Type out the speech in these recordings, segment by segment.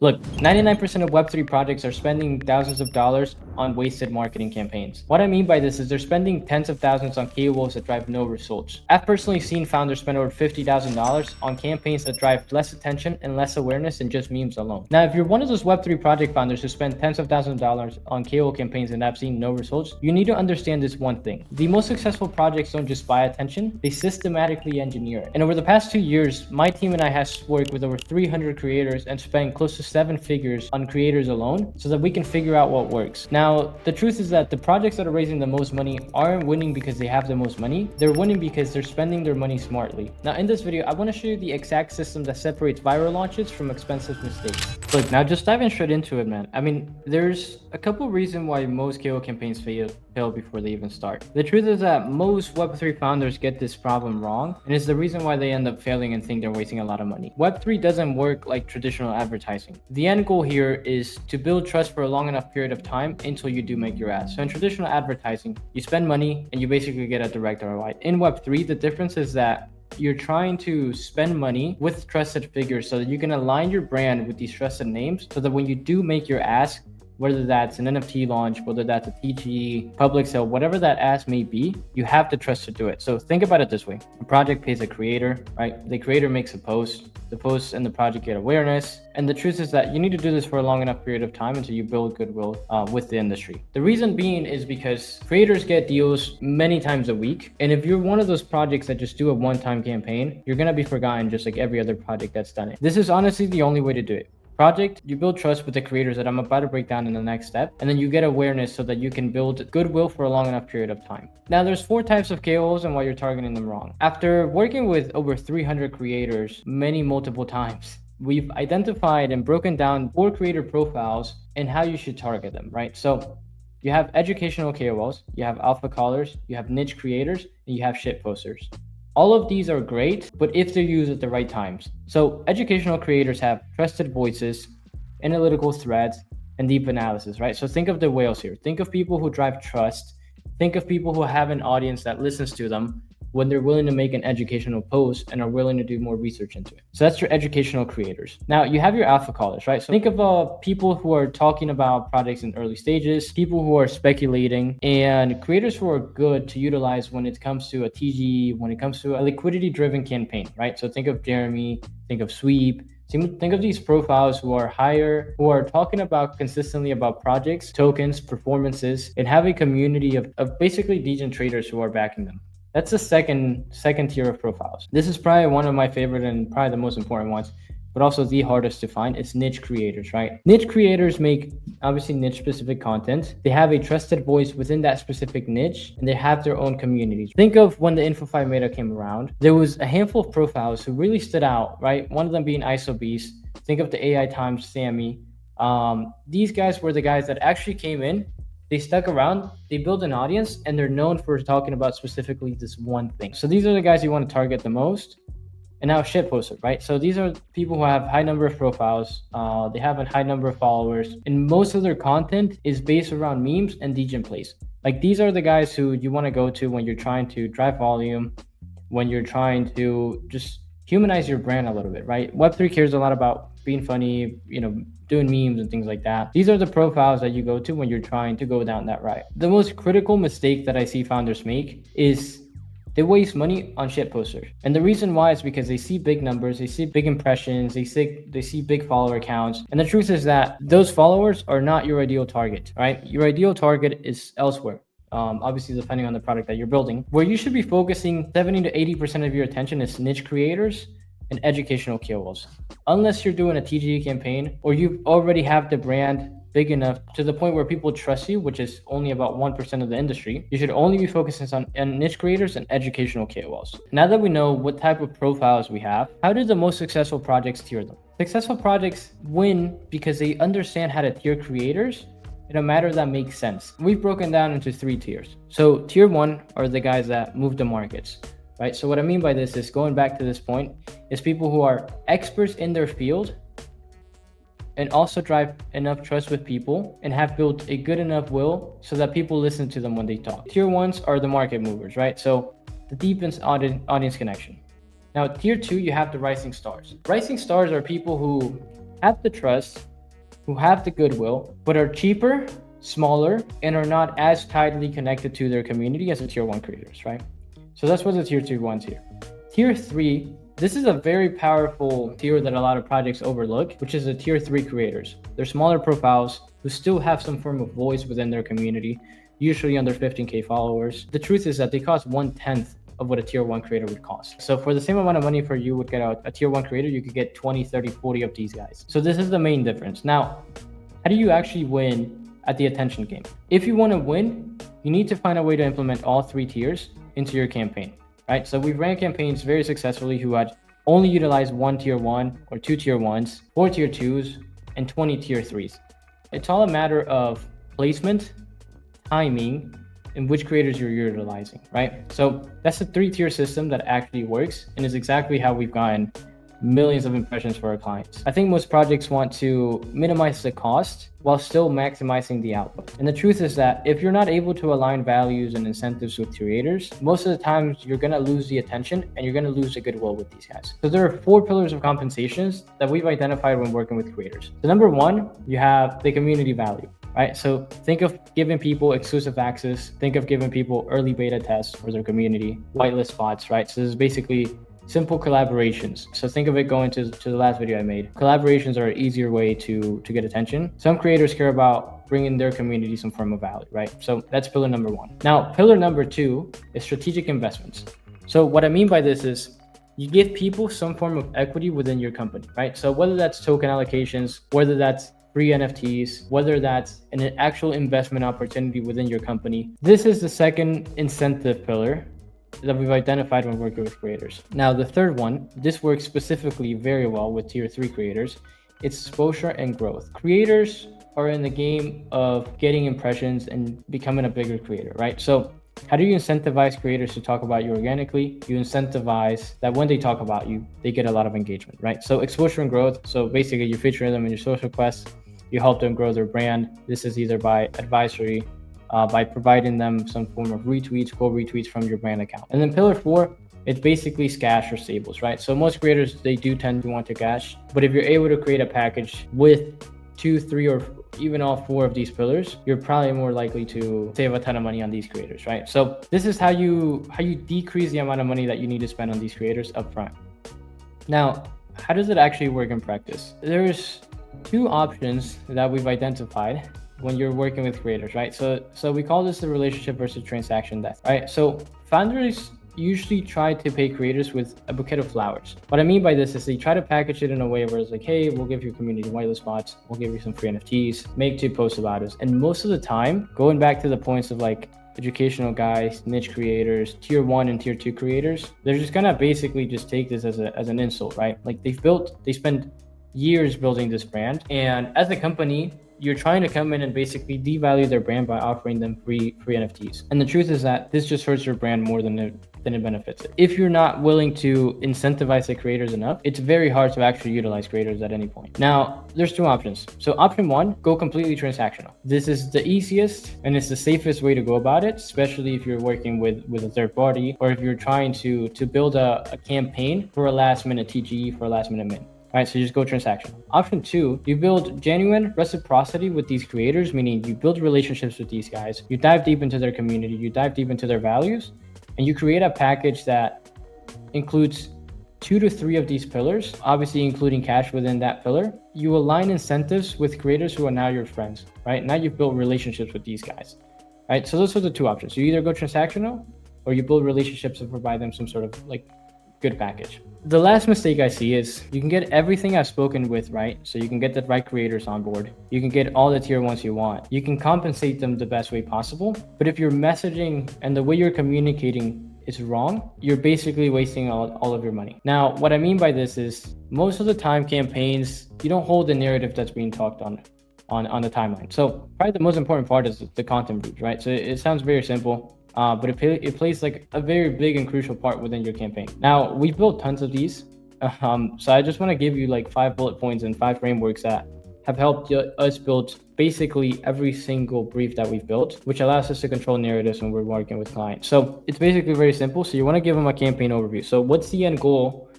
Look, 99% of Web3 projects are spending thousands of dollars on wasted marketing campaigns. What I mean by this is they're spending tens of thousands on KOLs that drive no results. I've personally seen founders spend over $50,000 on campaigns that drive less attention and less awareness than just memes alone. Now, if you're one of those Web3 project founders who spend tens of thousands of dollars on KOL campaigns and have seen no results, you need to understand this one thing. The most successful projects don't just buy attention, they systematically engineer it. And over the past 2 years, my team and I have worked with over 300 creators and spent close to 7 figures on creators alone so that we can figure out what works. Now, the truth is that the projects that are raising the most money aren't winning because they have the most money. They're winning because they're spending their money smartly. Now, in this video, I want to show you the exact system that separates viral launches from expensive mistakes. Look, now just diving straight into it, man. I mean, there's a couple reasons why most KOL campaigns fail before they even start. The truth is that most Web3 founders get this problem wrong, and it's the reason why they end up failing and think they're wasting a lot of money. Web3 doesn't work like traditional advertising. The end goal here is to build trust for a long enough period of time until you do make your ads. So in traditional advertising, you spend money and you basically get a direct ROI. In Web3, the difference is that you're trying to spend money with trusted figures so that you can align your brand with these trusted names so that when you do make your ask, whether that's an NFT launch, whether that's a TGE, public sale, whatever that ask may be, you have the trust to do it. So think about it this way. A project pays a creator, right? The creator makes a post, the post and the project get awareness. And the truth is that you need to do this for a long enough period of time until you build goodwill with the industry. The reason being is because creators get deals many times a week. And if you're one of those projects that just do a one-time campaign, you're gonna be forgotten just like every other project that's done it. This is honestly the only way to do it. Project, you build trust with the creators that I'm about to break down in the next step, and then you get awareness so that you can build goodwill for a long enough period of time. Now, there's 4 types of KOLs and why you're targeting them wrong. After working with over 300 creators multiple times, we've identified and broken down 4 creator profiles and how you should target them, right? So you have educational KOLs, you have alpha callers, you have niche creators, and you have shit posters. All of these are great, but if they're used at the right times. So educational creators have trusted voices, analytical threads, and deep analysis, right? So think of the whales here. Think of people who drive trust. Think of people who have an audience that listens to them when they're willing to make an educational post and are willing to do more research into it. So that's your educational creators. Now you have your alpha callers, right? So think of people who are talking about projects in early stages, people who are speculating, and creators who are good to utilize when it comes to a TGE, when it comes to a liquidity driven campaign, right? So think of Jeremy, think of Sweep, think of these profiles who are talking about consistently about projects, tokens, performances, and have a community of basically degen traders who are backing them. That's the second tier of profiles. This is probably one of my favorite and probably the most important ones, but also the hardest to find. It's niche creators, right? Niche creators make obviously niche specific content. They have a trusted voice within that specific niche, and they have their own communities. Think of when the Info5 meta came around. There was a handful of profiles who really stood out, right? One of them being ISOBeast. Think of the AI Times Sammy. These guys were the guys that actually came in. They stuck around, they build an audience, and they're known for talking about specifically this one thing. So these are the guys you want to target the most. And now shitposter, right? So these are people who have high number of profiles. They have a high number of followers, and most of their content is based around memes and degen plays. Like these are the guys who you want to go to when you're trying to drive volume, when you're trying to just humanize your brand a little bit, right? Web3 cares a lot about being funny, doing memes and things like that. These are the profiles that you go to when you're trying to go down that route. The most critical mistake that I see founders make is they waste money on shit posters. And the reason why is because they see big numbers, they see big impressions, they see big follower counts. And the truth is that those followers are not your ideal target, right? Your ideal target is elsewhere. Obviously depending on the product that you're building. Where you should be focusing 70 to 80% of your attention is niche creators and educational KOLs. Unless you're doing a TGE campaign or you already have the brand big enough to the point where people trust you, which is only about 1% of the industry, you should only be focusing on niche creators and educational KOLs. Now that we know what type of profiles we have, how do the most successful projects tier them? Successful projects win because they understand how to tier creators in a manner that makes sense. We've broken down into 3 tiers. So tier 1 are the guys that move the markets. Right? So what I mean by this is, going back to this point, is people who are experts in their field and also drive enough trust with people and have built a good enough will so that people listen to them when they talk. Tier 1s are the market movers, right? So the deepens audience connection. Now, tier 2, you have the rising stars. Rising stars are people who have the trust, who have the goodwill, but are cheaper, smaller, and are not as tightly connected to their community as the tier 1 creators, right? So that's what the tier 2 ones here. Tier 3, this is a very powerful tier that a lot of projects overlook, which is the tier 3 creators. They're smaller profiles who still have some form of voice within their community, usually under 15K followers. The truth is that they cost 1/10 of what a tier 1 creator would cost. So for the same amount of money for you would get a tier 1 creator, you could get 20, 30, 40 of these guys. So this is the main difference. Now, how do you actually win at the attention game? If you want to win, you need to find a way to implement all 3 tiers into your campaign, right? So we've ran campaigns very successfully who had only utilized 1 tier 1 or 2 tier 1s, 4 tier 2s, and 20 tier 3s. It's all a matter of placement, timing, and which creators you're utilizing, right? So that's a 3-tier system that actually works and is exactly how we've gotten millions of impressions for our clients. I think most projects want to minimize the cost while still maximizing the output. And the truth is that if you're not able to align values and incentives with creators, most of the times you're going to lose the attention and you're going to lose the goodwill with these guys. So there are 4 pillars of compensations that we've identified when working with creators. So number 1, you have the community value. Right? So think of giving people exclusive access. Think of giving people early beta tests for their community, whitelist spots, right? So this is basically simple collaborations. So think of it going to the last video I made. Collaborations are an easier way to get attention. Some creators care about bringing their community some form of value, right? So that's pillar number 1. Now, pillar number 2 is strategic investments. So what I mean by this is you give people some form of equity within your company, right? So whether that's token allocations, whether that's free NFTs, whether that's an actual investment opportunity within your company. This is the second incentive pillar that we've identified when working with creators. Now, the third one, this works specifically very well with tier 3 creators. It's exposure and growth. Creators are in the game of getting impressions and becoming a bigger creator, right? So how do you incentivize creators to talk about you organically? You incentivize that when they talk about you, they get a lot of engagement, right? So exposure and growth. So basically you feature them in your social quests, you help them grow their brand. This is either by advisory, by providing them some form of retweets, quote retweets from your brand account. And then pillar 4, it's basically cash or stables, right? So most creators, they do tend to want to cash, but if you're able to create a package with 2, 3, or even all 4 of these pillars, you're probably more likely to save a ton of money on these creators, right? So this is how you decrease the amount of money that you need to spend on these creators upfront. Now, how does it actually work in practice? There's 2 options that we've identified when you're working with creators, right? So we call this the relationship versus transaction death, right? So founders usually try to pay creators with a bouquet of flowers. What I mean by this is they try to package it in a way where it's like, hey, we'll give you community whitelist spots, we'll give you some free NFTs, make 2 posts about us. And most of the time, going back to the points of like educational guys, niche creators, tier 1 and tier 2 creators, they're just gonna basically just take this as an insult, right? Like they spend years building this brand, and as a company, you're trying to come in and basically devalue their brand by offering them free NFTs. And the truth is that this just hurts your brand more than it benefits it. If you're not willing to incentivize the creators enough, it's very hard to actually utilize creators at any point. Now, there's 2 options. So option 1, go completely transactional. This is the easiest and it's the safest way to go about it, especially if you're working with a third party, or if you're trying to build a campaign for a last minute TGE, for a last minute mint. All right, so you just go transactional. Option 2, you build genuine reciprocity with these creators, meaning you build relationships with these guys, you dive deep into their community, you dive deep into their values, and you create a package that includes 2 to 3 of these pillars, obviously including cash within that pillar. You align incentives with creators who are now your friends, right? Now you've built relationships with these guys, right? So those are the 2 options. You either go transactional or you build relationships and provide them some sort of like good package. The last mistake I see is you can get everything I've spoken with, right? So you can get the right creators on board. You can get all the tier 1s you want. You can compensate them the best way possible. But if your messaging and the way you're communicating is wrong, you're basically wasting all of your money. Now, what I mean by this is most of the time campaigns, you don't hold the narrative that's being talked on the timeline. So probably the most important part is the content brief, right? So it sounds very simple. But it plays like a very big and crucial part within your campaign. Now, we've built tons of these. So I just want to give you like 5 bullet points and 5 frameworks that have helped us build basically every single brief that we've built, which allows us to control narratives when we're working with clients. So it's basically very simple. So you want to give them a campaign overview. So what's the end goal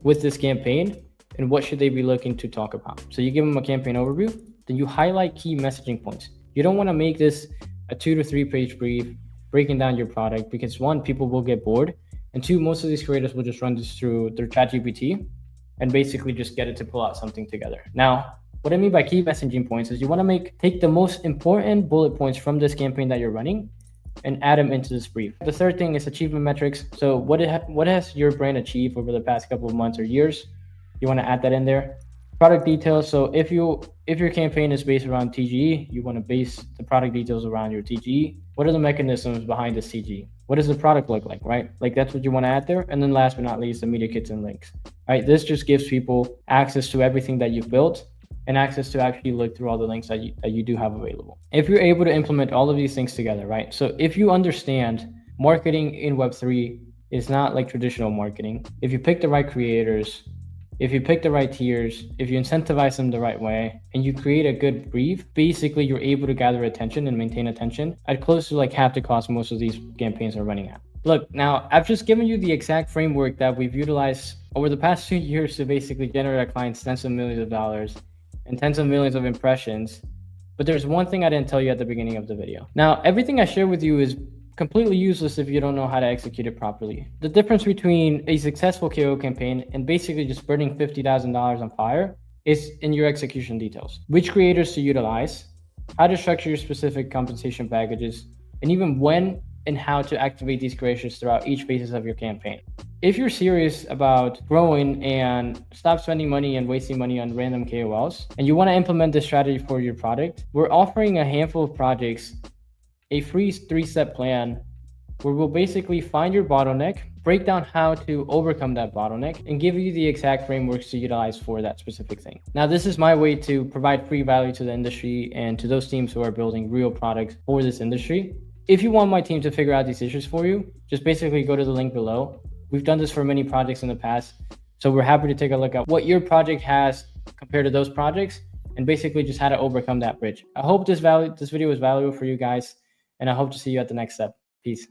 with this campaign? and what should they be looking to talk about. So you give them a campaign overview, then you highlight key messaging points. You don't want to make this a 2 to 3 page brief breaking down your product, because one, people will get bored, and two, most of these creators will just run this through their ChatGPT and basically just get it to pull out something together. Now, what I mean by key messaging points is you want to take the most important bullet points from this campaign that you're running and add them into this brief. The third thing is achievement metrics. So what has your brand achieved over the past couple of months or years? You want to add that in there. Product details. So if your campaign is based around TGE, you want to base the product details around your TGE. What are the mechanisms behind this TGE? What does the product look like, right? Like that's what you want to add there. And then last but not least, the media kits and links. Right? This just gives people access to everything that you've built and access to actually look through all the links that you do have available. If you're able to implement all of these things together, right? So if you understand marketing in Web3 is not like traditional marketing, if you pick the right creators, if you pick the right tiers, if you incentivize them the right way, and you create a good brief, basically you're able to gather attention and maintain attention at close to like half the cost most of these campaigns are running at. Look, now I've just given you the exact framework that we've utilized over the past 2 years to basically generate our clients tens of millions of dollars and tens of millions of impressions. But there's one thing I didn't tell you at the beginning of the video. Now, everything I share with you is completely useless if you don't know how to execute it properly. The difference between a successful KO campaign and basically just burning $50,000 on fire is in your execution details. Which creators to utilize, how to structure your specific compensation packages, and even when and how to activate these creators throughout each phases of your campaign. If you're serious about growing and stop spending money and wasting money on random KOLs, and you want to implement this strategy for your product, we're offering a handful of projects a free 3-step plan where we'll basically find your bottleneck, break down how to overcome that bottleneck, and give you the exact frameworks to utilize for that specific thing. Now, this is my way to provide free value to the industry and to those teams who are building real products for this industry. If you want my team to figure out these issues for you, just basically go to the link below. We've done this for many projects in the past, so we're happy to take a look at what your project has compared to those projects and basically just how to overcome that bridge. I hope this video was valuable for you guys, and I hope to see you at the next step. Peace.